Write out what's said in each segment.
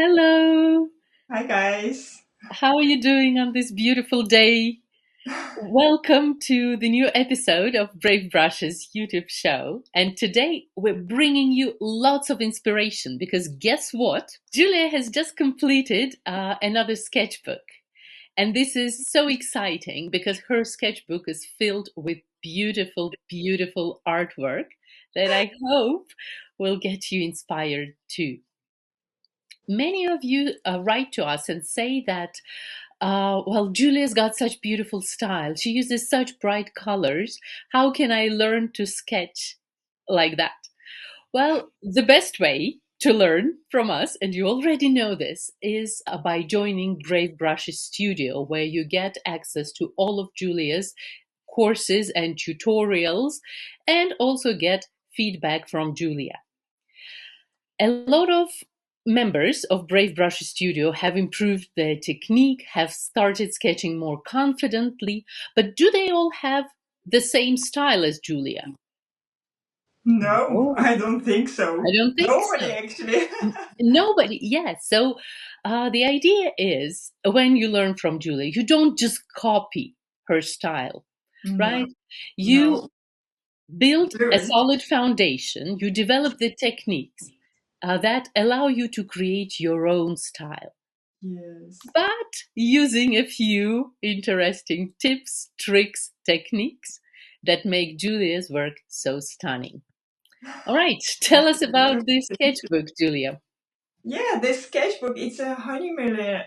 Hello. Hi guys. How are you doing on this beautiful day? Welcome to the new episode of Brave Brushes YouTube show. And today we're bringing you lots of inspiration because guess what? Julia has just completed another sketchbook. And this is so exciting because her sketchbook is filled with beautiful, beautiful artwork that I hope will get you inspired too. Many of you write to us and say that, well, Julia's got such beautiful style. She uses such bright colors. How can I learn to sketch like that? Well, the best way to learn from us, and you already know this, is by joining Brave Brushes Studio, where you get access to all of Julia's courses and tutorials, and also get feedback from Julia. A lot of members of Brave Brush Studio have improved their technique, have started sketching more confidently, but do they all have the same style as Julia? No, No, I don't think I so. don't think Nobody so. actually. Nobody, yes. So the idea is when you learn from Julia, you don't just copy her style, No, right? You no. build a Learn. solid foundation, you develop the techniques that allow you to create your own style, Yes. but using a few interesting tips, tricks, techniques that make Julia's work so stunning. All right, tell us about this sketchbook, Julia. Yeah, this sketchbook, it's a Hahnemuhle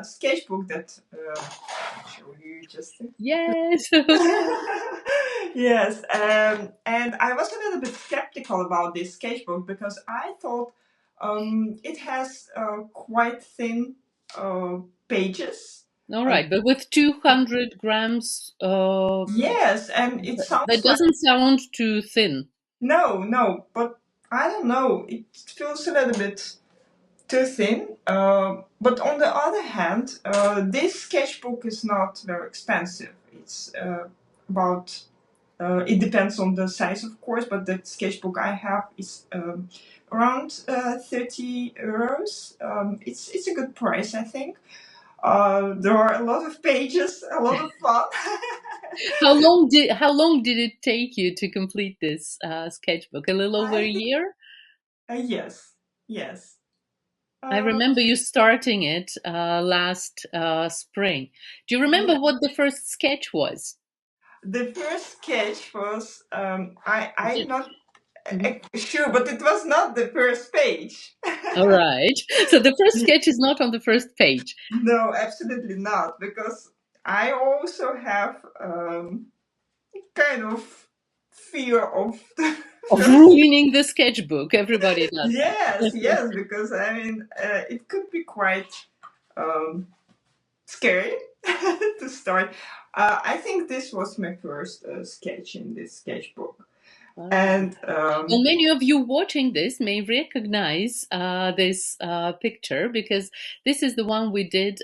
sketchbook that I'll show you just. Yes, okay. Yes, and I was a little bit skeptical about this sketchbook because I thought it has quite thin pages. All Uh, right, but with 200 grams, yes, and it that sounds like doesn't sound too thin. no, but I don't know. It feels a little bit too thin. But on the other hand, this sketchbook is not very expensive. It's about. It depends on the size, of course, but the sketchbook I have is around 30 euros. It's a good price, I think. There are a lot of pages, a lot of fun. How long did it take you to complete this sketchbook? A little over I a think year? yes, yes. I Uh, remember you starting it last spring. Do you yeah. remember what the first sketch was? The first sketch was I'm Yeah. not Mhm. sure, but it was not the first page. All right. So the first sketch is not on the first page No, absolutely not, because I also have kind of fear of the of first. ruining the sketchbook. Everybody does Yes, that. yes, because I mean it could be quite um, scary to start. I think this was my first sketch in this sketchbook, All right. and Well, many of you watching this may recognize this picture because this is the one we did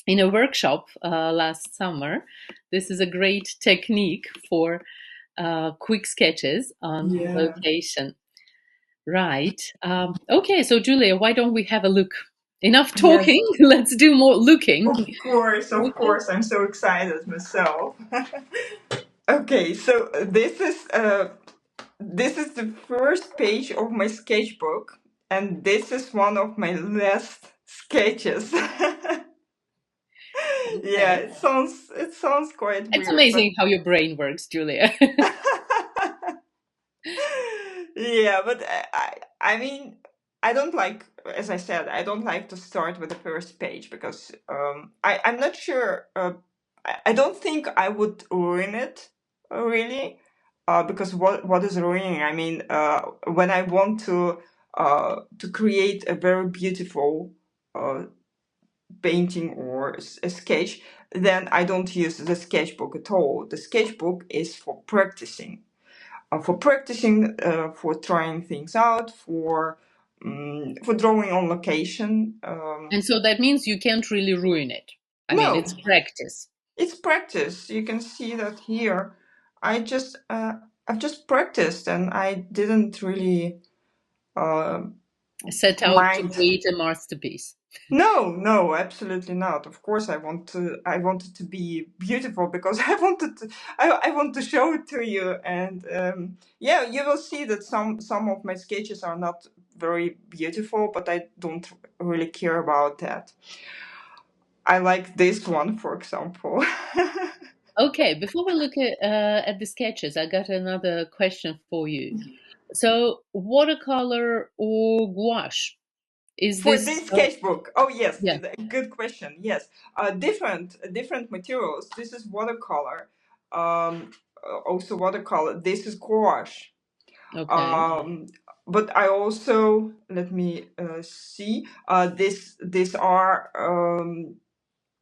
in a workshop last summer. This is a great technique for quick sketches on yeah. location. Right. Okay, so Julia, why don't we have a look? Enough Yes, talking. Let's do more looking. of Okay. course, I'm so excited myself. Okay, so this is the first page of my sketchbook, and this is one of my last sketches. Yeah, Okay. it sounds quite It's weird, but amazing how your brain works, Julia. yeah, but I mean, I don't like, as I said, I don't like to start with the first page because I'm not sure. I don't think I would ruin it really, because what is ruining? I mean, when I want to create a very beautiful uh, painting or a sketch, then I don't use the sketchbook at all. The sketchbook is for practicing, for trying things out, for drawing on location. And so that means you can't really ruin it. I mean, No, it's practice. it's practice. You can see that here. I've just practiced, and I didn't really. Uh, set out to mind. create a masterpiece. No, no, absolutely not. Of course, I want it to be beautiful because I want to show it to you. And yeah, you will see that some of my sketches are not very beautiful, but I don't really care about that. I like this one, for example. Okay, before we look at the sketches, I got another question for you. So, watercolor or gouache? Is For this, this sketchbook, oh yes, yeah, good question. Yes, different materials. This is watercolor. Also watercolor. This is gouache. okay. Um, but I also let me see. These are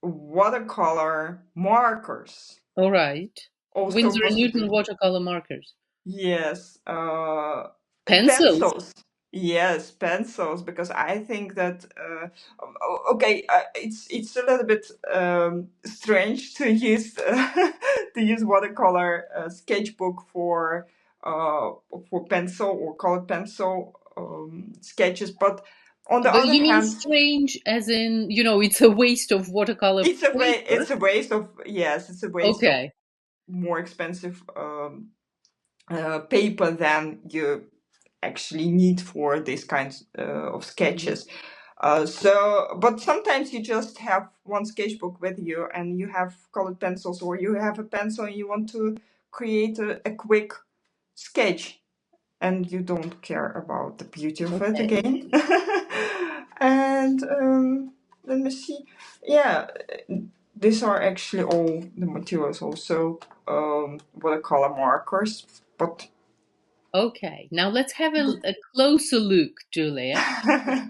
watercolor markers. All right. Also Winsor and Newton possibly. watercolor markers. Yes, Pencils. pencils. Yes, pencils. Because I think that okay, it's a little bit strange to use to use watercolor sketchbook for pencil or colored pencil sketches, but on the But other you mean hand, strange as in, it's a waste of watercolor it's paper? a waste of yes, it's a waste of Okay. more expensive paper than you actually need for these kinds of Mhm. sketches. But sometimes you just have one sketchbook with you and you have colored pencils, or you have a pencil and you want to create a quick sketch and you don't care about the beauty of it Okay. again. And let me see. Yeah, these are actually all the materials, also watercolor markers, but Okay. Now let's have a closer look, Julia,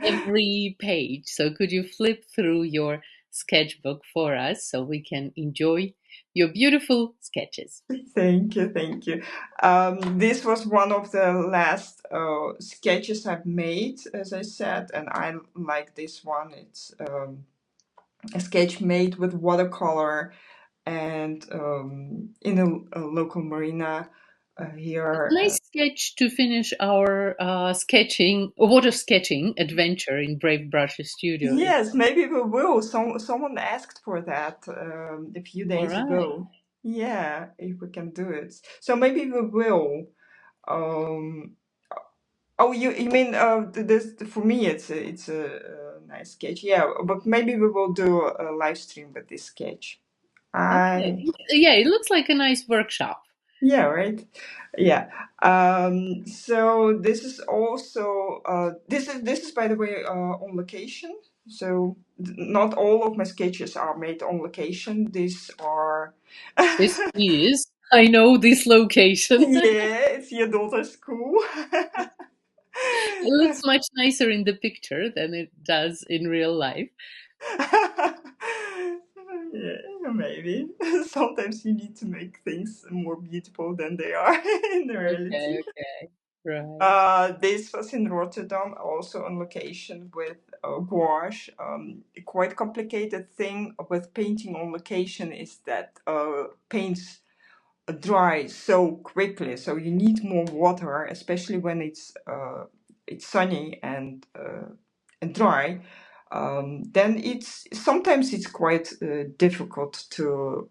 every page. So could you flip through your sketchbook for us so we can enjoy your beautiful sketches? thank you, thank you. This was one of the last sketches I've made, as I said, and I like this one. It's a sketch made with watercolor and in a local marina It's a here. nice sketch to finish our sketching, water sketching adventure in Brave Brushes Studio. Yes, maybe we will. Someone asked for that a few All days right. ago. Yeah, if we can do it. So maybe we will. Um, oh, you mean this for me? It's a nice sketch. Yeah, but maybe we will do a live stream with this sketch. Okay. I Yeah, it looks like a nice workshop. Yeah, right. Yeah. So this is also this is by the way on location. So not all of my sketches are made on location. These are This is, I know this location. yeah, it's your daughter's school. It looks much nicer in the picture than it does in real life. Yeah, maybe. Sometimes you need to make things more beautiful than they are in reality. Okay, okay. Right. This was in Rotterdam, also on location with gouache. A quite complicated thing with painting on location is that paints dry so quickly, so you need more water, especially when it's sunny and dry. Then it's sometimes it's quite difficult to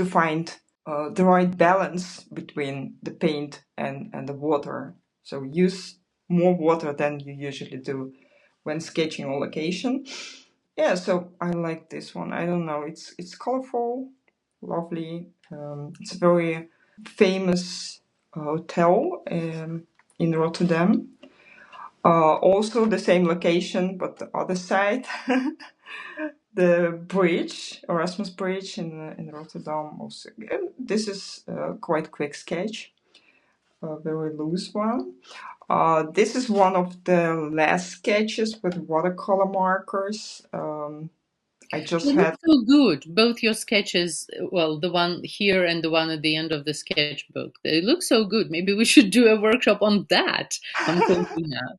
find the right balance between the paint and the water. So use more water than you usually do when sketching on location. Yeah, so I like this one. I don't know. It's colorful, lovely. It's a very famous hotel in Rotterdam. Also the same location, but the other side, the bridge, Erasmus Bridge in Rotterdam. Also, this is quite quick sketch, a very loose one. This is one of the last sketches with watercolor markers. I just They look had so good, both your sketches, well, the one here and the one at the end of the sketchbook. They look so good. Maybe we should do a workshop on that. I'm thinking now.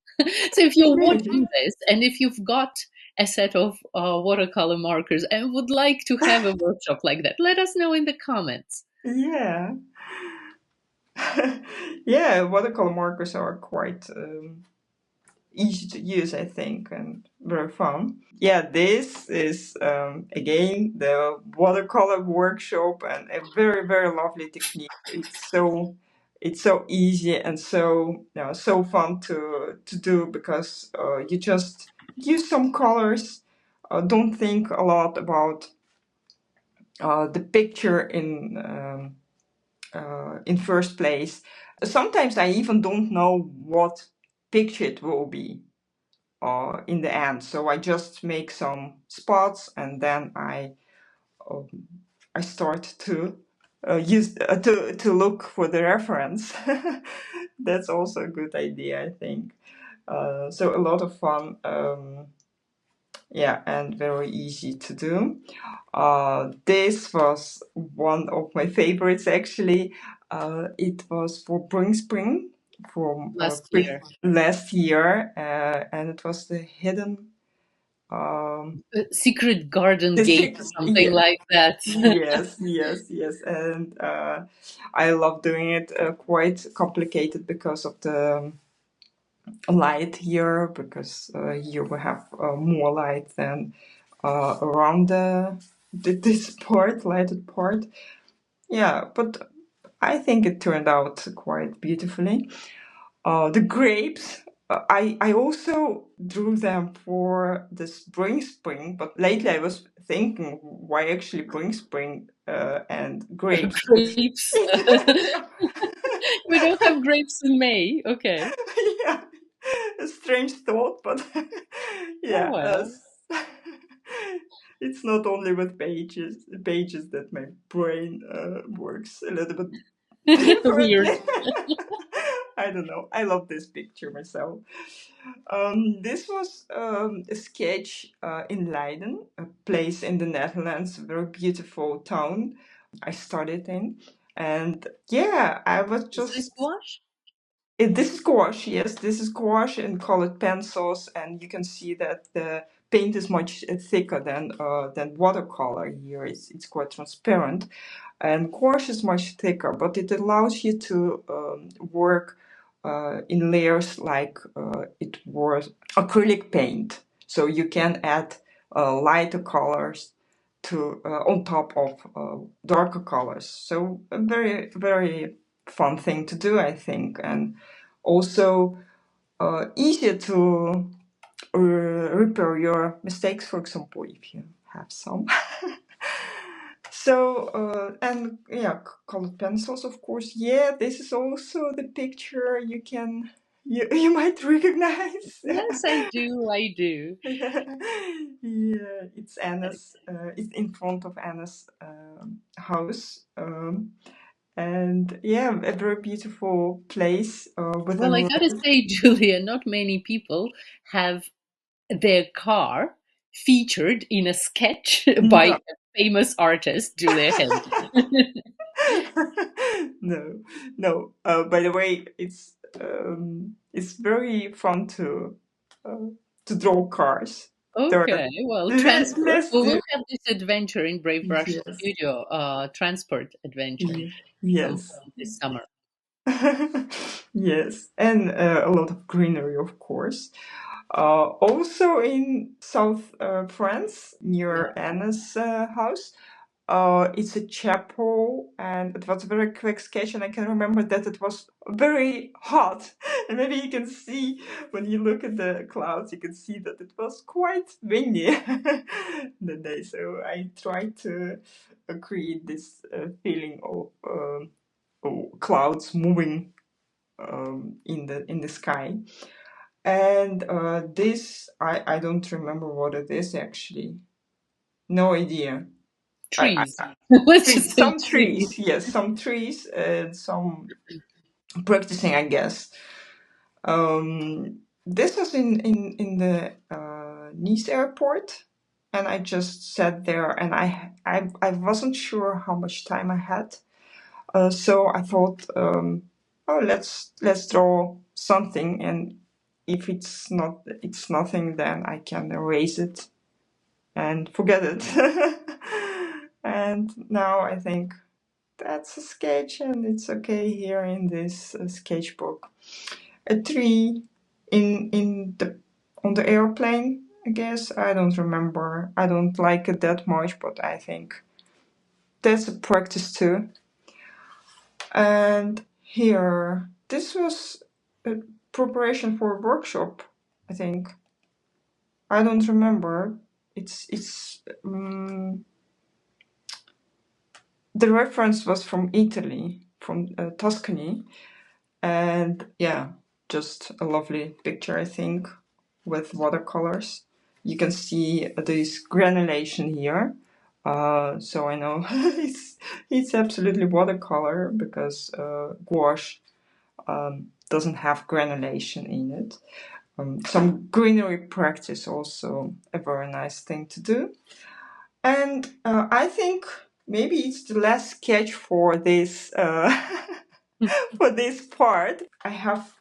So if you're maybe. watching this and if you've got a set of watercolor markers and would like to have a workshop like that, let us know in the comments. Yeah. Yeah, watercolor markers are quite easy to use, I think, and very fun. Yeah, this is again the watercolor workshop, and a very, very lovely technique. It's so easy and so, so fun to do, because you just use some colors. Don't think a lot about the picture in first place. Sometimes I even don't know what picture it will be in the end. So I just make some spots, and then um, I start to use to look for the reference. That's also a good idea, I think. So a lot of fun, yeah, and very easy to do. This was one of my favorites, actually. It was for Spring from Last year. last year, and it was the hidden. Um, Secret Garden the Gate, secret, something yeah, like that. yes, and I love doing it. Quite complicated because of the light here, because here we have more light than around this part, lighted part. Yeah, but I think it turned out quite beautifully. The grapes, I also drew them for the spring, but lately I was thinking, why actually spring and grapes? Grapes. We don't have grapes in May. Okay. Yeah, a strange thought, but Oh yeah, well. it's not only with pages that my brain works a little bit Weird. differently. I don't know. I love this picture myself. This was a sketch in Leiden, a place in the Netherlands, a very beautiful town I studied in. And yeah, I was Is this just gouache? this is gouache, yes, this is gouache and colored pencils, and you can see that the paint is much thicker than watercolor here. It's quite transparent, and gouache is much thicker, but it allows you to work in layers like it was acrylic paint. So you can add lighter colors to on top of darker colors. So a very, very fun thing to do, I think, and also easier to repair your mistakes, for example, if you have some. So, and yeah, colored pencils, of course. Yeah, this is also the picture you might recognize. Yes, I do. I do. Yeah, it's Anna's. It's in front of Anna's house. And yeah, a very beautiful place with Well, I a gotta say, Julia, not many people have their car featured in a sketch by no. a famous artist, Julia Henze. No, no. By the way, it's very fun to draw cars. There are Okay, well, transport. less We will have this adventure in Brave Brush yes, Studio, transport adventure some yes, point this summer. yes, and a lot of greenery, of course. Also in South France, Yeah. near Anna's house. It's a chapel, and it was a very quick sketch, and I can remember that it was very hot. And maybe you can see when you look at the clouds, you can see that it was quite windy that day. So I tried to create this feeling of clouds moving in the sky. And this, I don't remember what it is actually. No idea. Trees. Let's just Trees, say some trees. trees, yes, some trees, and some practicing, I guess. This was in the Nice airport, and I just sat there, and I wasn't sure how much time I had, so I thought, oh, let's draw something, and if it's nothing, then I can erase it and forget it. And now I think that's a sketch, and it's okay here in this sketchbook. A tree, in the on the airplane. I guess I don't remember. I don't like it that much, but I think that's a practice too. And here, this was a preparation for a workshop. I think I don't remember. It's the reference was from Italy, from Tuscany, and yeah, just a lovely picture, I think, with watercolors. You can see this granulation here. So I know it's absolutely watercolor because gouache doesn't have granulation in it. Some greenery practice also a very nice thing to do. And I think maybe it's the last sketch for this for this part. I have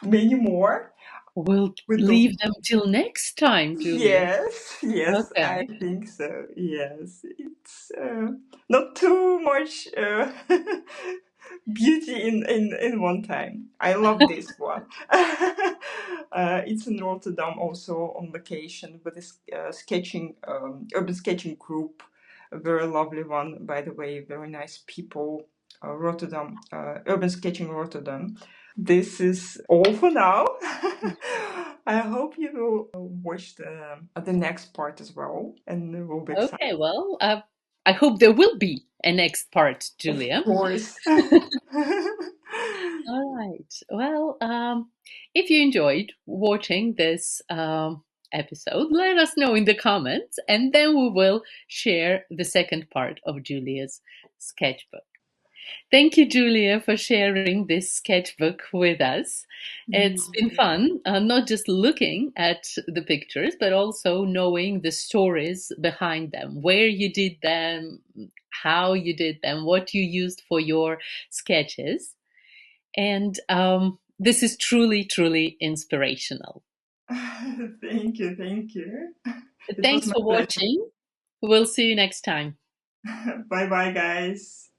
many more. We'll With the leave them till next time, Julia. yes, yes, I Okay. think so. Yes, it's not too much beauty in one time. I love this one. It's in Rotterdam, also on location with a sketching urban sketching group. A very lovely one, by the way. Very nice people. Rotterdam, urban sketching Rotterdam. This is all for now. I hope you will watch the next part as well, and we'll be excited. Okay, well, I hope there will be a next part, Of Julia. course. All right. Well, if you enjoyed watching this episode, let us know in the comments, and then we will share the second part of Julia's sketchbook. Thank you, Julia, for sharing this sketchbook with us. It's been fun, not just looking at the pictures, but also knowing the stories behind them, where you did them, how you did them, what you used for your sketches. And this is truly, truly inspirational. Thank you, thank you. It was Thanks my for pleasure. watching. We'll see you next time. Bye bye, guys.